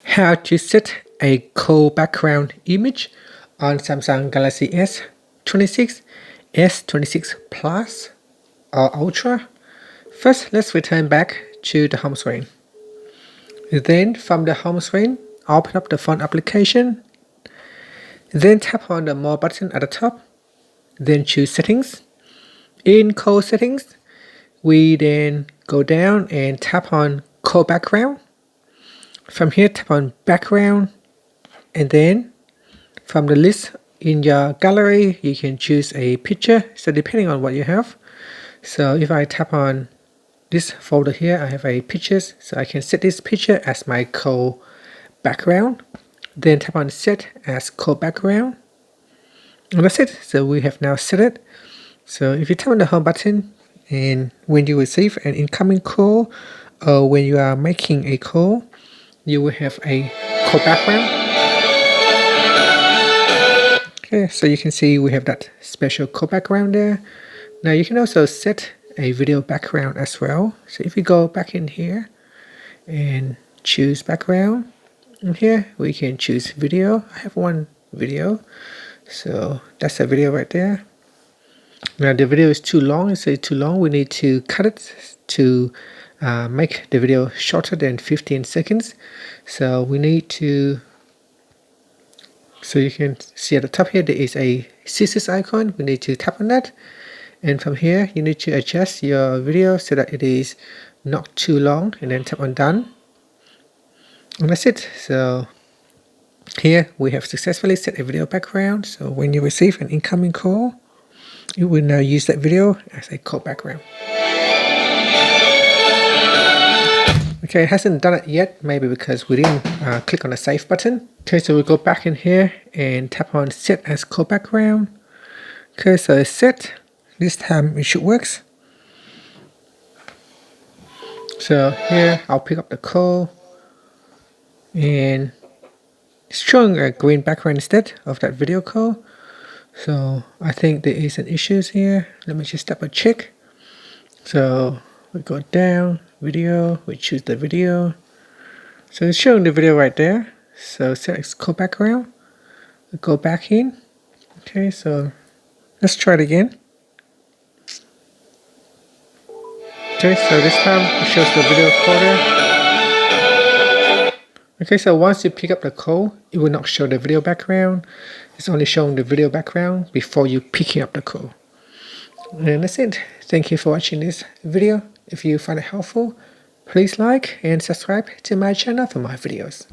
How to set a cool background image on Samsung Galaxy S26, S26 Plus or Ultra. First, let's return back to the home screen. Then from the home screen, open up the phone application. Then tap on the More button at the top. Then choose Settings. In Cool Settings, we then go down and tap on Cool Background. From here, tap on Background, and then from the list in your gallery, you can choose a picture. So depending on what you have. So if I tap on this folder here, I have a pictures. So I can set this picture as my cool background. Then tap on Set as cool background. And that's it. So we have now set it. So if you tap on the Home button, and when you receive an incoming call, or when you are making a call, you will have a cool background. Okay, so you can see we have that special cool background there. Now you can also set a video background as well. So if you go back in here and choose background, and here we can choose video. I have one video, so that's a video right there. Now the video is too long. It's too long. We need to cut it to make the video shorter than 15 seconds. So we need to, so you can see at the top here there is a scissors icon. We need to tap on that, and from here you need to adjust your video so that it is not too long, and then tap on done, and that's it. So here we have successfully set a video background. So when you receive an incoming call, you will now use that video as a call background. Okay, it hasn't done it yet, maybe because we didn't click on the save button. Okay, so we'll go back in here and tap on set as call background. Okay, so it's set. This time it should work. So here I'll pick up the call, and it's showing a green background instead of that video call. So I think there is an issue here. Let me just double check. So we go down, video, we choose the video. So it's showing the video right there. So select call background. We go back in. Okay, so let's try it again. Okay, so this time it shows the video recorder. Okay, so once you pick up the call, it will not show the video background. It's only showing the video background before you picking up the call. And that's it. Thank you for watching this video. If you find it helpful, please like and subscribe to my channel for more videos.